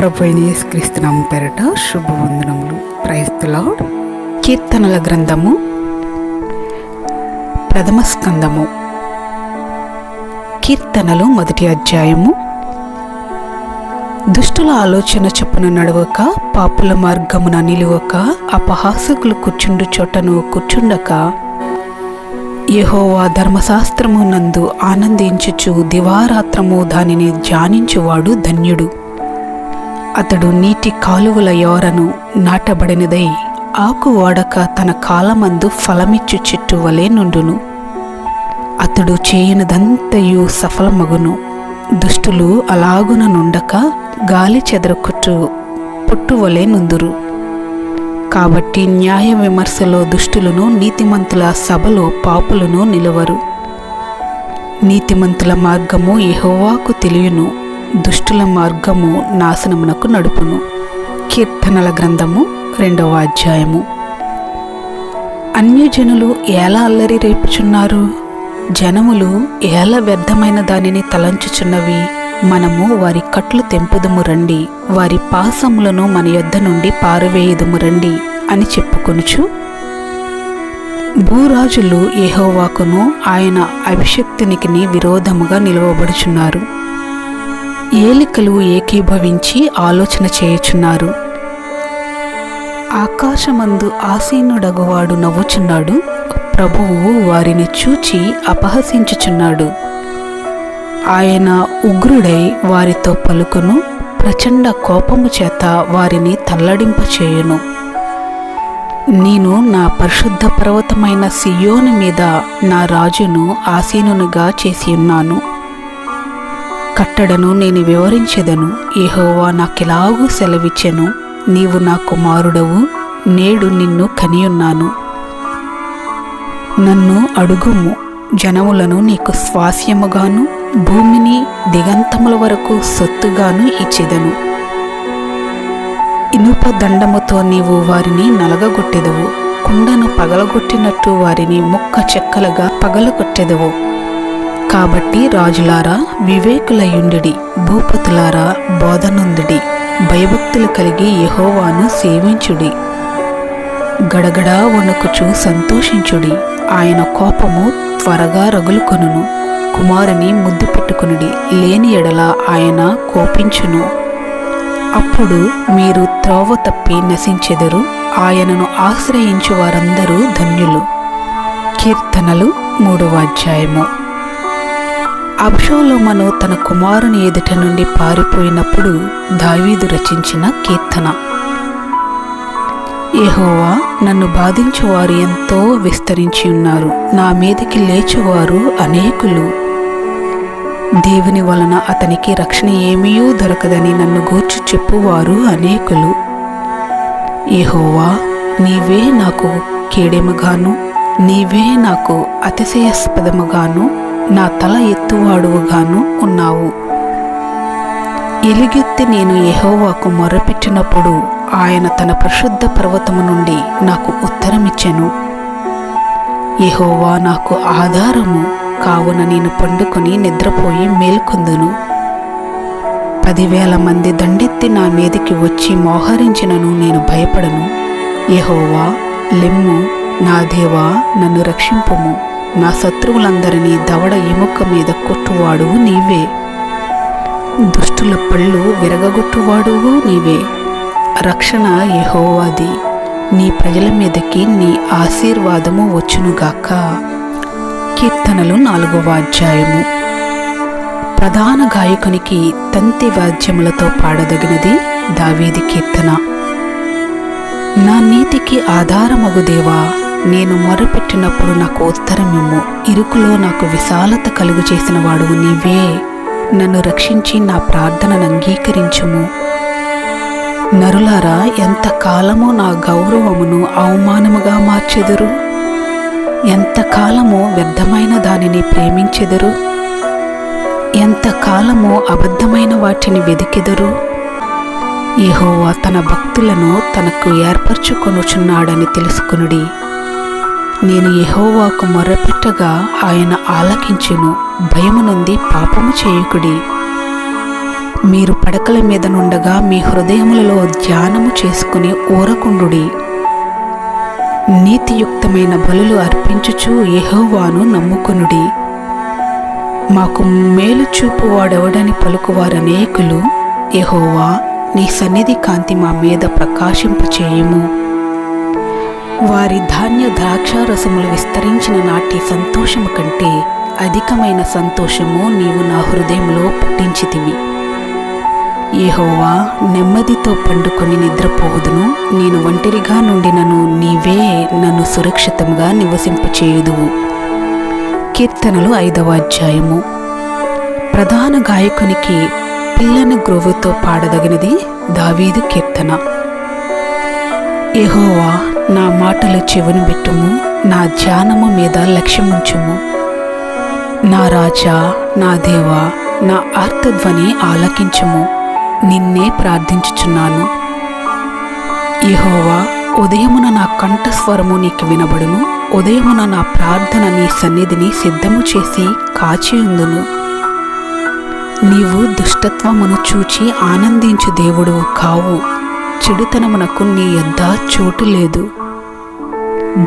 ప్రభు అయిన యేసుక్రీస్తు నామమున పేరట శుభవందనములు. Praise the lord. కీర్తనల గ్రంథము ప్రథమ స్కందము. కీర్తనలు మొదటి అధ్యాయము. దుష్టుల ఆలోచన చొప్పున నడవక, పాపుల మార్గమున నిలువక, అపహాసకులు కూర్చుండు చోటను కూర్చుండక, యెహోవా ధర్మశాస్త్రము నందు ఆనందించుచు దివారాత్రము దానిని ధ్యానించువాడు ధన్యుడు. అతడు నీటి కాలువల యోరను నాటబడినదై ఆకు వాడక తన కాలమందు ఫలమిచ్చు చెట్టు వలె నుండును. అతడు చేయనిదంతయు సఫలమగును. దుష్టులు అలాగున నుండక గాలి చెదరకొట్టు పుట్టువలే నుందురు. కాబట్టి న్యాయ విమర్శలో దుష్టులను, నీతిమంతుల సభలో పాపులను నిలవరు. నీతిమంతుల మార్గము యెహోవాకు తెలియను, దుష్టుల మార్గము నాశనమునకు నడుపును. కీర్తనల గ్రంథము 2వ అధ్యాయము. అన్యజనులు ఎలా అల్లరి రేపుచున్నారు? జనములు ఎలా వ్యర్థమైన దానిని తలంచుచున్నవి? మనము వారి కట్లు తెంపుదుము రండి, వారి పాసములను మన యొద్ద నుండి పారవేయుదుము రండి అని చెప్పుకొనుచు, భూరాజులు యెహోవాకును ఆయన అభిషక్తునికి విరోధముగా నిలవబడుచున్నారు. ఏలికలు ఏకీభవించి ఆలోచన చేయుచున్నారు. ఆకాశమందు ఆసీనుడగువాడు నవ్వుచున్నాడు. ప్రభువు వారిని చూచి అపహసించుచున్నాడు. ఆయన ఉగ్రుడై వారితో పలుకును, ప్రచండ కోపము చేత వారిని తల్లడింపచేయును. నేను నా పరిశుద్ధ పర్వతమైన సియోను మీద నా రాజును ఆసీనునిగా చేసి ఉన్నాను. కట్టడను నేను వివరించెదను. యెహోవా నాకిలాగూ సెలవిచ్చెను, నీవు నా కుమారుడవు, నేడు నిన్ను కనియున్నాను. నన్ను అడుగుము, జనములను నీకు స్వాస్యముగాను, భూమిని దిగంతముల వరకు సొత్తుగాను ఇచ్చెదను. ఇనుప దండముతో నీవు వారిని నలగగొట్టెదవు, కుండను పగలగొట్టినట్టు వారిని ముక్క చెక్కలుగా పగలగొట్టెదవు. కాబట్టి రాజులారా వివేకులయుండుడి, భూపతులారా బోధనందుడి, భయభక్తులు కలిగి యెహోవాను సేవించుడి. గడగడా వణుకుచు సంతోషించుడి, ఆయన కోపము త్వరగా రగులుకొనును. కుమారుని ముద్దు పెట్టుకునుడి, లేని ఎడల ఆయన కోపించును. అప్పుడు మీరు త్రోవ తప్పి నశించెదరు, ఆయనను ఆశ్రయించు వారందరూ ధన్యులు. కీర్తనలు 3వ అధ్యాయము. అబ్షాలోము తన కుమారుని ఎదుట నుండి పారిపోయినప్పుడు దావీదు రచించిన కీర్తన. యెహోవా, నన్ను బాధించువారు ఎంతో విస్తరించి ఉన్నారు, నా మీదకి లేచువారు అనేకులు. దేవుని వలన అతనికి రక్షణ ఏమీయూ దొరకదని నన్ను గూర్చి చెప్పువారు అనేకులు. యెహోవా, నీవే నాకు కేడెముగాను, నీవే నాకు అతిశయాస్పదముగాను, నా తల ఎత్తువాడుగాను ఉన్నావు. ఎలుగెత్తి నేను యెహోవాకు మొర్రపెట్టినప్పుడు ఆయన తన పరిశుద్ధ పర్వతము నుండి నాకు ఉత్తరమిచ్చెను. యెహోవా నాకు ఆధారము, కావున నేను పండుకొని నిద్రపోయి మేల్కొందును. 10,000 మంది దండెత్తి నా మీదికి వచ్చి మోహరించినను నేను భయపడను. యెహోవా, లెమ్ము, నా దేవా, నన్ను రక్షింపుము. నా శత్రువులందరినీ దవడ ఎముక మీద కొట్టువాడువు నీవే, దుష్టుల పళ్ళు విరగగొట్టువాడువు నీవే. రక్షణ యెహోవాది, నీ ప్రజల మీదకి నీ ఆశీర్వాదము వచ్చునుగాక. కీర్తనలు 4వ అధ్యాయము. ప్రధాన గాయకునికి తంతి వాద్యములతో పాడదగినది దావీదు కీర్తన. నా నీతికి ఆధారమగు దేవా, నేను మొర్రపెట్టినప్పుడు నాకు ఉత్తరమిమ్ము. ఇరుకులో నాకు విశాలత కలుగు చేసిన వాడువు నీవే. నన్ను రక్షించి నా ప్రార్థనను అంగీకరించుము. నరులారా, ఎంతకాలము నా గౌరవమును అవమానముగా మార్చెదరు? ఎంతకాలము వ్యర్థమైన దానిని ప్రేమించెదరు? ఎంతకాలము అబద్ధమైన వాటిని వెదికెదరు? యెహోవా తన భక్తులను తనకు ఏర్పరచుకొనుచున్నాడని తెలుసుకొనుడి. నేను యెహోవాకు మొర్రపెట్టగా ఆయన ఆలకించును. భయము నుండి పాపము చేయుకుడి. మీరు పడకల మీద నుండగా మీ హృదయములలో ధ్యానము చేసుకుని ఊరకుండుడి. నీతియుక్తమైన బలులు అర్పించుచు యెహోవాను నమ్ముకొనుడి. మాకు మేలు చూపువాడెవడని పలుకువారనేకులు, యెహోవా నీ సన్నిధి కాంతి మా మీద ప్రకాశింపచేయుము. వారి ధాన్య ద్రాక్షారసములు విస్తరించిన నాటి సంతోషము కంటే అధికమైన సంతోషము నీవు నా హృదయంలో పుట్టించితివి. యెహోవా, నెమ్మదితో పండుకొని నిద్రపోవుదును. నేను ఒంటరిగా నుండినను నీవే నన్ను సురక్షితంగా నివసింపచేయుదువు. కీర్తనలు 5వ అధ్యాయము. ప్రధాన గాయకునికి పిల్లని గ్రోవుతో పాడదగినది దావీదు కీర్తన. యెహోవా, నా మాటలు చెవినబెట్టుము, నా ధ్యానము మీద లక్ష్యముంచుము. నా రాజా, నా దేవా, నా ఆర్తధ్వని ఆలకించుము. నిన్నే ప్రార్థించుచున్నాను. యెహోవా, ఉదయమున నా కంఠస్వరము నీకు వినబడును. ఉదయమున నా ప్రార్థన నీ సన్నిధిని సిద్ధము చేసి కాచియుందును. నీవు దుష్టత్వమును చూచి ఆనందించు దేవుడువు కావు. చెడుతనమునకు నీ యొద్ద చోటు లేదు.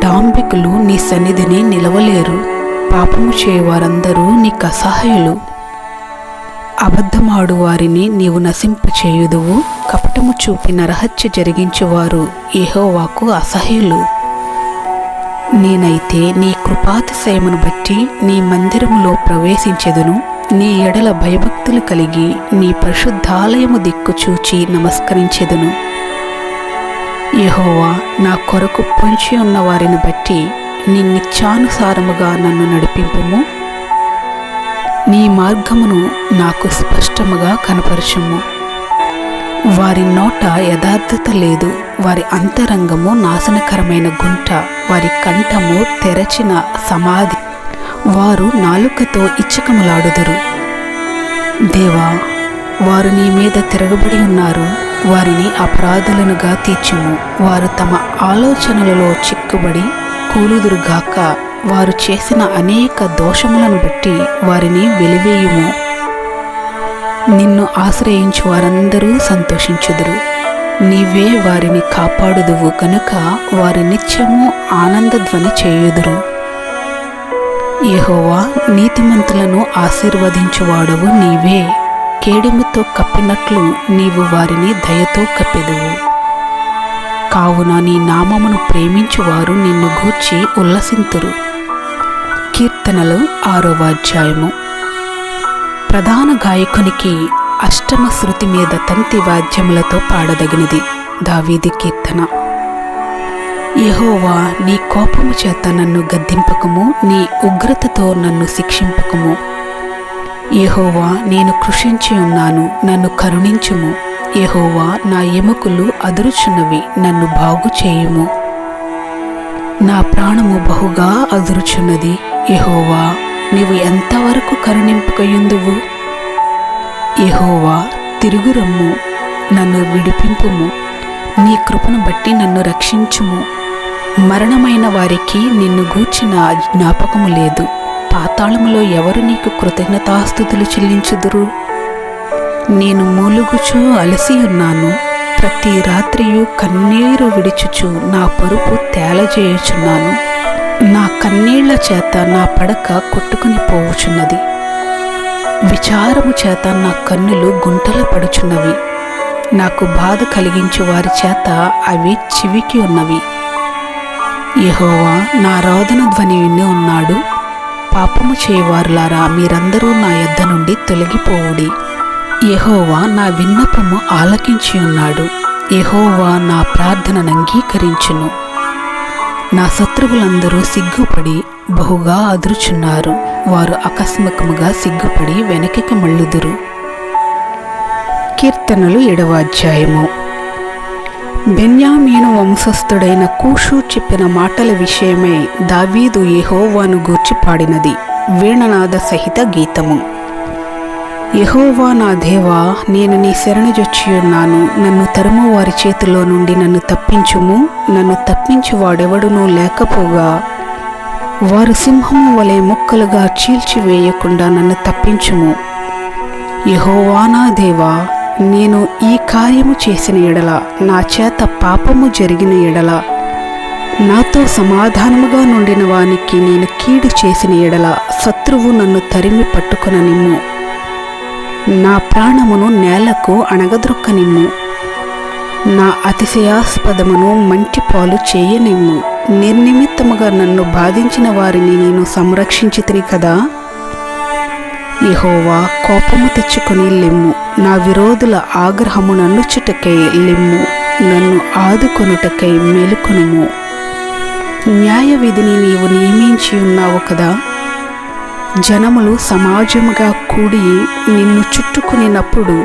డాంబికులు నీ సన్నిధిని నిలవలేరు. పాపము చేయువారందరూ నీకు అసహ్యులు. అబద్ధమాడు వారిని నీవు నశింపచేయుదువు. కపటము చూపి నరహత్య జరిగించువారు యెహోవాకు అసహ్యులు. నేనైతే నీ కృపాతిశయమును బట్టి నీ మందిరములో ప్రవేశించెదను. నీ ఎడల భయభక్తులు కలిగి నీ పరిశుద్ధాలయము దిక్కు చూచి నమస్కరించెదను. యెహోవా, నా కొరకు పొంచి ఉన్న వారిని బట్టి నీ నిత్యానుసారముగా నన్ను నడిపింపుము. నీ మార్గమును నాకు స్పష్టముగా కనపరచుము. వారి నోట యథార్థత లేదు. వారి అంతరంగము నాశనకరమైన గుంట. వారి కంఠము తెరచిన సమాధి. వారు నాలుకతో ఇచ్చకములాడుదురు. దేవా, వారు నీ మీద తిరగబడి ఉన్నారు. వారిని అపరాధులనుగా తీర్చుము. వారు తమ ఆలోచనలలో చిక్కుబడి కూలుదురుగాక. వారు చేసిన అనేక దోషములను బట్టి వారిని వెలివేయుము. నిన్ను ఆశ్రయించు వారందరూ సంతోషించుదురు. నీవే వారిని కాపాడుదువు కనుక వారి నిత్యము ఆనందధ్వని చేయుదురు. యెహోవా, నీతిమంతులను ఆశీర్వదించువాడవు నీవే. కేడెముతో కప్పినట్లు నీవు వారిని దయతో కప్పెదువు. కావున నీ నామమును ప్రేమించువారు నిన్ను గూర్చి ఉల్లసింతురు. కీర్తనలు 6వ అధ్యాయము. ప్రధాన గాయకునికి అష్టమ శృతి మీద తంతి వాద్యములతో పాడదగినది దావీదు కీర్తన. యెహోవా, నీ కోపము చేత నన్ను గద్దింపకము. నీ ఉగ్రతతో నన్ను శిక్షింపకము. యెహోవా, నేను కృషించి ఉన్నాను, నన్ను కరుణించుము. యెహోవా, నా ఎముకలు అదురుచున్నవి, నన్ను బాగు చేయుము. నా ప్రాణము బహుగా అదురుచున్నది. యెహోవా, నీవు ఎంతవరకు కరుణింపకయుందువు? యెహోవా, తిరుగురమ్ము, నన్ను విడిపింపుము. నీ కృపను బట్టి నన్ను రక్షించుము. మరణమైన వారికి నిన్ను గూర్చిన జ్ఞాపకము లేదు. పాతాళములో ఎవరు నీకు కృతజ్ఞతాస్తుతులు చెల్లించుదురు? నేను మూలుగుచూ అలసి ఉన్నాను. ప్రతి రాత్రియు కన్నీరు విడిచుచు నా పరుపు తేలజేయుచున్నాను. నా కన్నీళ్ల చేత నా పడక కొట్టుకుని పోవుచున్నది. విచారము చేత నా కన్నులు గుంటలు పడుచున్నవి. నాకు బాధ కలిగించు వారి చేత అవి చివికి ఉన్నవి. యెహోవా, నా రోదన ధ్వని విని ఉన్నాడు. పాపము చేయువారులారా, మీరందరూ నా యొద్ద నుండి తొలగిపోవుడి. యెహోవా నా విన్నపము ఆలకించి ఉన్నాడు. యెహోవా నా ప్రార్థనను అంగీకరించును. నా శత్రువులందరూ సిగ్గుపడి బహుగా అదురుచున్నారు. వారు అకస్మాత్తుగా సిగ్గుపడి వెనక్కి మళ్ళుదురు. కీర్తనలు 7వ అధ్యాయము. బెన్యామీను వంశస్థుడైన కూషు చెప్పిన మాటల విషయమై దావీదు యెహోవాను గూర్చి పాడినది వీణనాద సహిత గీతము. యెహోవా నా దేవా, నేను నీ శరణుజొచ్చియున్నాను. నన్ను తరుము వారి చేతిలో నుండి నన్ను తప్పించుము. నన్ను తప్పించువాడెవడునూ లేకపోగా వారు సింహము వలె ముక్కలుగా చీల్చివేయకుండా నన్ను తప్పించుము. యెహోవా నా దేవా, నేను ఈ కార్యము చేసిన ఎడల, నా చేత పాపము జరిగిన ఎడల, నాతో సమాధానముగా నుండిన వానికి నేను కీడు చేసిన ఎడల, శత్రువు నన్ను తరిమి పట్టుకొననిమ్ము. నా ప్రాణమును నేలకు అణగద్రొక్కనిమ్ము. నా అతిశయాస్పదమును మంటిపాలు చేయనిమ్ము. నిర్నిమిత్తముగా నన్ను బాధించిన వారిని నేను సంరక్షించితిని కదా. యెహోవా, కోపము తెచ్చుకొని లెమ్ము. నా విరోధుల ఆగ్రహము నన్నుచుటకై లెమ్ము. నన్ను ఆదుకొనుటకై మేలుకొనుము. న్యాయ విధిని నీవు నియమించి ఉన్నావు కదా. జనములు సమాజముగా కూడి నిన్ను చుట్టుకునినప్పుడు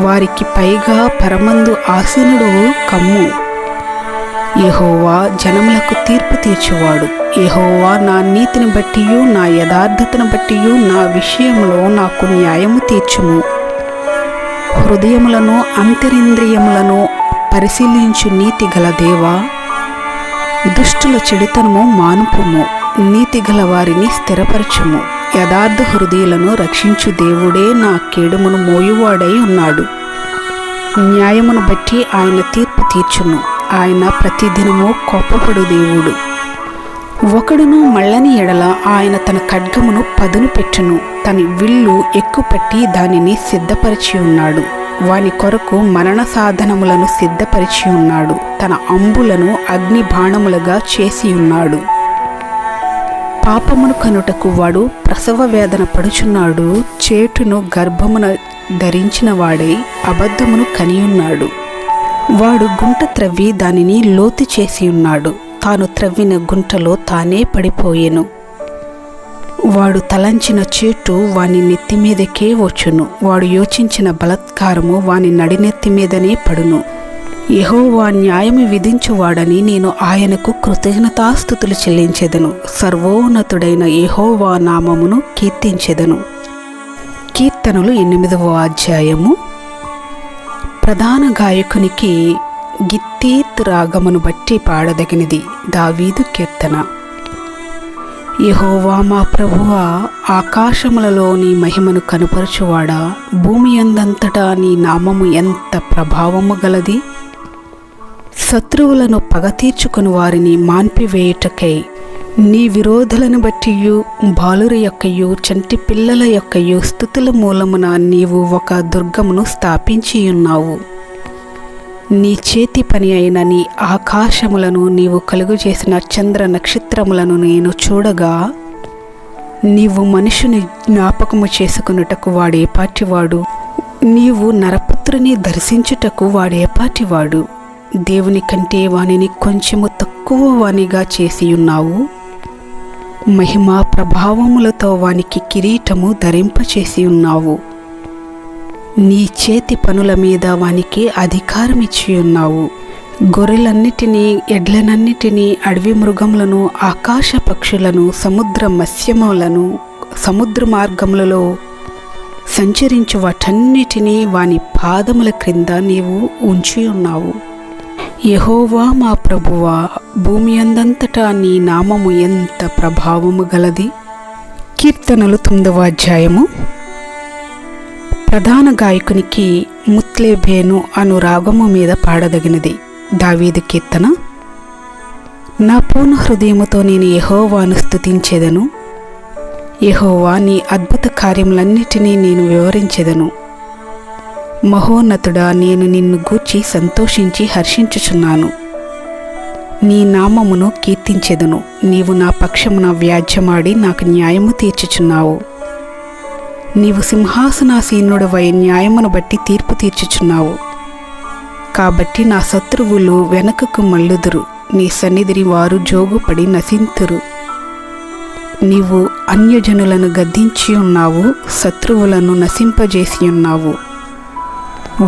వారికి పైగా పరమందు ఆసీనుడు కమ్ము. యెహోవా జనములకు తీర్పు తీర్చువాడు. యెహోవా నా నీతిని బట్టియు నా యథార్థతను బట్టియు నా విషయంలో నాకు న్యాయము తీర్చుము. హృదయములను అంతరింద్రియములను పరిశీలించు నీతి గల దేవా, దుష్టుల చెడుతనము మానుపుము. నీతి గల వారిని స్థిరపరచుము. యథార్థ హృదయులను రక్షించు దేవుడే నా కేడుమును మోయువాడై ఉన్నాడు. న్యాయమును బట్టి ఆయన తీర్పు తీర్చును. ఆయన ప్రతిదినము కోపపడు దేవుడు. ఒకడును మళ్ళని ఎడల ఆయన తన ఖడ్గమును పదును పెట్టును. తన విల్లు ఎక్కుపట్టి దానిని సిద్ధపరిచి ఉన్నాడు. వాని కొరకు మరణ సాధనములను సిద్ధపరిచి ఉన్నాడు. తన అంబులను అగ్ని బాణములుగా చేసి ఉన్నాడు. పాపమును కనుటకు వాడు ప్రసవ వేదన పడుచున్నాడు. చేటును గర్భమున ధరించిన వాడై అబద్ధమును కనియున్నాడు. వాడు గుంట త్రవ్వి దానిని లోతు చేసి ఉన్నాడు. తాను త్రవ్విన గుంటలో తానే పడిపోయెను. వాడు తలంచిన చేటు వాని నెత్తి మీదకే వచ్చును. వాడు యోచించిన బలాత్కారము వాని నడినెత్తి మీదనే పడును. యెహోవా న్యాయము విధించువాడని నేను ఆయనకు కృతజ్ఞతాస్తుతులు చెల్లించెదను. సర్వోన్నతుడైన యెహోవా నామమును కీర్తించెదను. కీర్తనలు 8వ అధ్యాయము. ప్రధాన గాయకునికి గిత్తీత్ రాగమును బట్టి పాడదగినది. దావీదు కీర్తన. యెహోవా మా ప్రభువా, ఆకాశములలో నీ మహిమను కనుపరచువాడా, భూమి అందంతటా నీ నామము ఎంత ప్రభావము గలది. శత్రువులను పగ తీర్చుకుని వారిని మాన్పివేయుటకై నీ విరోధులను బట్టియు బాలుర యొక్కయు చంటి పిల్లల యొక్కయు స్తుతుల మూలమున నీవు ఒక దుర్గమును స్థాపించియున్నావు. నీ చేతి పని అయిన నీ ఆకాశములను నీవు కలుగు చేసిన చంద్ర నక్షత్రములను నేను చూడగా, నీవు మనుషుని జ్ఞాపకము చేసుకున్నటకు వాడేపాటివాడు? నీవు నరపుత్రుని దర్శించుటకు వాడేపాటివాడు? దేవుని కంటే వానిని కొంచెము తక్కువ వానిగా చేసియున్నావు. మహిమా ప్రభావములతో వానికి కిరీటము ధరింపచేసి ఉన్నావు. నీ చేతి పనుల మీద వానికి అధికారమిచ్చి ఉన్నావు. గొర్రెలన్నిటినీ, ఎడ్లనన్నిటినీ, అడవి మృగములను, ఆకాశ పక్షులను, సముద్ర మత్స్యములను, సముద్ర మార్గములలో సంచరించు వాటన్నిటినీ వాని పాదముల క్రింద నీవు ఉంచి ఉన్నావు. యెహోవా మా ప్రభువా, భూమి అందంతటా నీ నామము ఎంత ప్రభావము గలది. కీర్తనలు 9వ అధ్యాయము. ప్రధాన గాయకునికి ముత్లెబేను అను రాగము మీద పాడదగినది. దావీదు కీర్తన. నా పూర్ణ హృదయముతో నేను యెహోవాను స్తుతించెదను. యెహోవా, నీ అద్భుత కార్యములన్నిటినీ నేను వివరించెదను. మహోన్నతుడా, నేను నిన్ను గూర్చి సంతోషించి హర్షించుచున్నాను. నీ నామమును కీర్తించెదను. నీవు నా పక్షమున వ్యాజ్యమాడి నాకు న్యాయము తీర్చుచున్నావు. నీవు సింహాసనాసీనుడవై న్యాయమును బట్టి తీర్పు తీర్చుచున్నావు. కాబట్టి నా శత్రువులు వెనకకు మల్లుదురు. నీ సన్నిధిని వారు జోగుపడి నశింతురు. నీవు అన్యజనులను గద్దించి ఉన్నావు, శత్రువులను నశింపజేసి ఉన్నావు.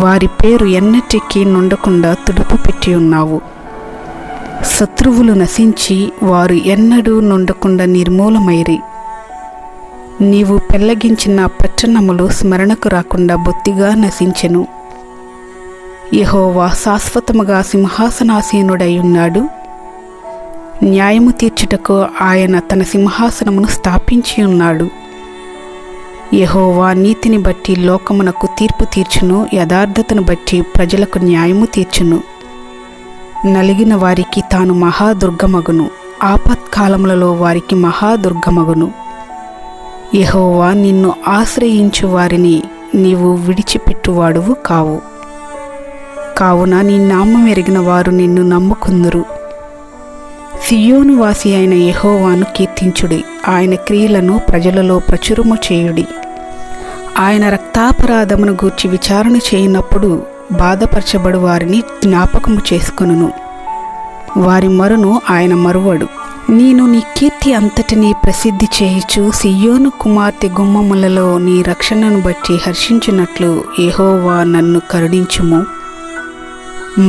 వారి పేరు ఎన్నటికీ నుండకుండా తుడుపు పెట్టి ఉన్నావు. శత్రువులు నశించి వారు ఎన్నడూ నుండకుండా నిర్మూలమైరి. నీవు పెళ్లగించిన పట్టణములు స్మరణకు రాకుండా బొత్తిగా నశించెను. యెహోవా శాశ్వతముగా సింహాసనాసీనుడై ఉన్నాడు. న్యాయము తీర్చుటకు ఆయన తన సింహాసనమును స్థాపించి ఉన్నాడు. యెహోవా నీతిని బట్టి లోకమునకు తీర్పు తీర్చును, యథార్థతను బట్టి ప్రజలకు న్యాయము తీర్చును. నలిగిన వారికి తాను మహాదుర్గమగును, ఆపత్కాలములలో వారికి మహాదుర్గమగును. యెహోవా నిన్ను ఆశ్రయించు వారిని నీవు విడిచిపెట్టువాడువు కావు. కావున నీ నామం ఎరిగిన వారు నిన్ను నమ్ముకుందురు. సియోను వాసి అయిన యెహోవాను కీర్తించుడి, ఆయన క్రియలను ప్రజలలో ప్రచురము చేయుడి. ఆయన రక్తాపరాధమును గూర్చి విచారణ చేయనప్పుడు బాధపరచబడు వారిని జ్ఞాపకము చేసుకొనును. వారి మరును ఆయన మరువడు. నేను నీ కీర్తి అంతటినీ ప్రసిద్ధి చేయుచు సియోను కుమార్తె గుమ్మములలో నీ రక్షణను బట్టి హర్షించినట్లు యెహోవా నన్ను కరుణించుము.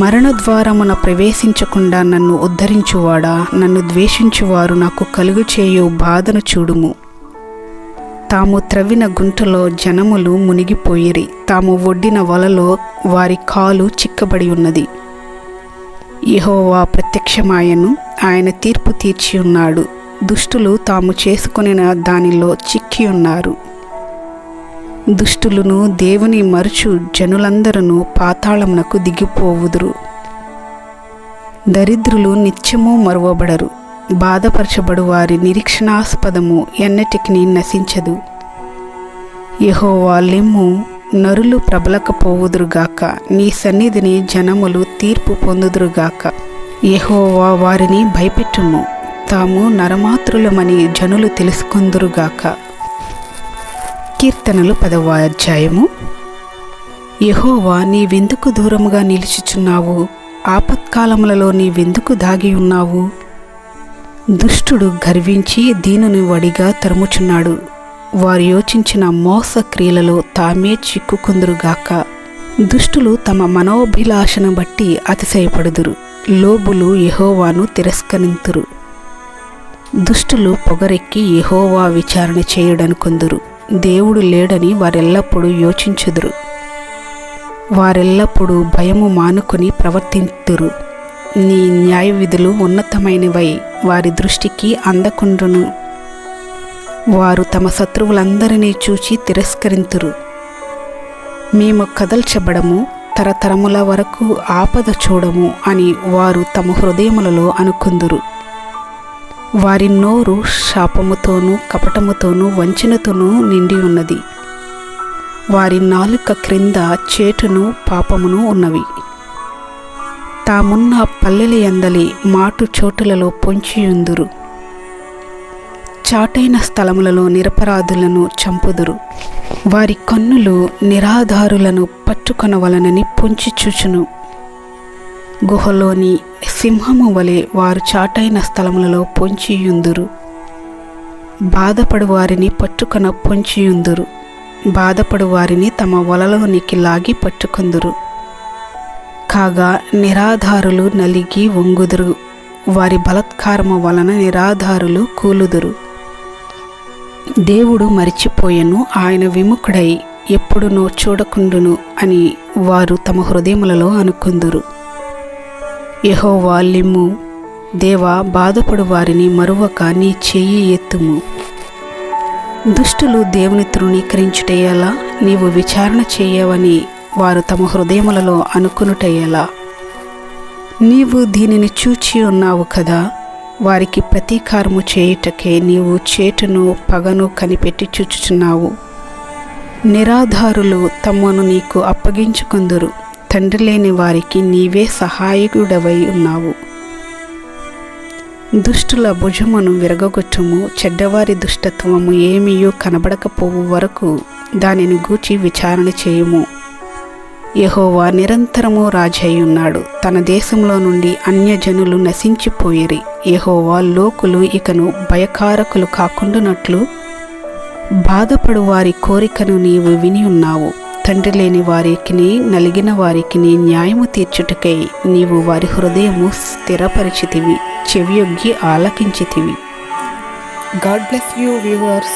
మరణద్వారమున ప్రవేశించకుండా నన్ను ఉద్ధరించువాడా, నన్ను ద్వేషించువారు నాకు కలుగు చేయు బాధను చూడుము. తాము త్రవ్విన గుంటలో జనములు మునిగిపోయిరి, తాము ఒడ్డిన వలలో వారి కాలు చిక్కబడి ఉన్నది. యెహోవా ప్రత్యక్షమాయను, ఆయన తీర్పు తీర్చి ఉన్నాడు. దుష్టులు తాము చేసుకొనిన దానిలో చిక్కి ఉన్నారు. దుష్టులను దేవుని మరుచు జనులందరూ పాతాళమునకు దిగిపోవుదురు. దరిద్రులు నిత్యము మరువబడరు. బాధపరచబడు వారి నిరీక్షణాస్పదము ఎన్నటికి నశించదు. యెహోవా లెమ్ము, నరులు ప్రబలకపోవుదురుగాక, నీ సన్నిధిని జనములు తీర్పు పొందుదురుగాక. యెహోవా వారిని భయపెట్టుము, తాము నరమాతృలమని జనులు తెలుసుకొందురుగాక. కీర్తనలు 10వ అధ్యాయము. యెహోవా నీవెందుకు దూరముగా నిలుచుచున్నావు? ఆపత్కాలములలో నీవెందుకు దాగి ఉన్నావు? దుష్టుడు గర్వించి దీనుని వడిగా తరుముచున్నాడు. వారు యోచించిన మోస క్రియలలో తామే చిక్కుకుందురుగాక. దుష్టులు తమ మనోభిలాషను బట్టి అతిశయపడుదురు, లోబులు యెహోవాను తిరస్కరింతురు. దుష్టులు పొగరెక్కి యెహోవా విచారణ చేయుడనుకొందురు. దేవుడు లేడని వారెల్లప్పుడూ యోచించుదురు. వారెల్లప్పుడూ భయము మానుకొని ప్రవర్తింతురు. నీ న్యాయ విధులు ఉన్నతమైనవై వారి దృష్టికి అందకుండును. వారు తమ శత్రువులందరినీ చూచి తిరస్కరింతురు. మేము కదల్చబడము, తరతరముల వరకు ఆపద చూడము అని వారు తమ హృదయములలో అనుకుందురు. వారి నోరు శాపముతోనూ కపటముతోనూ వంచనతోనూ నిండి ఉన్నది. వారి నాలుక క్రింద చేటును పాపమును ఉన్నవి. తామున్న పల్లెల యందలి మాటు చోటులలో పొంచియుందురు. చాటైన స్థలములలో నిరపరాధులను చంపుదురు. వారి కన్నులు నిరాధారులను పట్టుకొనవలనని పొంచి చూచును. గుహలోని సింహము వలె వారు చాటైన స్థలములలో పొంచియుందురు. బాధపడు వారిని పట్టుకొన పొంచియుందురు. బాధపడు వారిని తమ వలలోనికి లాగి పట్టుకొందురు. కాగా నిరాధారులు నలిగి వంగుదురు. వారి బలత్కారము వలన నిరాధారులు కూలుదురు. దేవుడు మరిచిపోయెను, ఆయన విముఖుడై ఎప్పుడునో చూడకుండును అని వారు తమ హృదయములలో అనుకుందురు. యెహోవా లెమ్ము, దేవా, బాధపడు వారిని మరువక నీ చెయ్యి ఎత్తుము. దుష్టులు దేవుని తృణీకరించుటయ్యేలా, నీవు విచారణ చేయవని వారు తమ హృదయములలో అనుకునుటయ్యేలా. నీవు దీనిని చూచి ఉన్నావు కదా. వారికి ప్రతీకారము చేయుటకే నీవు చేటును పగను కనిపెట్టి చూచుచున్నావు. నిరాధారులు తమను నీకు అప్పగించుకొందురు. తండ్రి లేని వారికి నీవే సహాయకుడవై ఉన్నావు. దుష్టుల భుజమును విరగొట్టుము. చెడ్డవారి దుష్టత్వము ఏమీయూ కనబడకపోవు వరకు దానిని గూర్చి విచారణ చేయుము. యెహోవా నిరంతరము రాజయ్యున్నాడు. తన దేశంలో నుండి అన్యజనులు నశించిపోయిరి. యెహోవా లోకులు ఇకను భయకారకులు కాకుండానట్లు బాధపడు వారి కోరికను నీవు విని ఉన్నావు. తండ్రి లేని వారికిని నలిగిన వారికిని న్యాయము తీర్చుటకై నీవు వారి హృదయము స్థిరపరిచితివి, చెవియొగ్గి ఆలకించితివి. God bless you, viewers.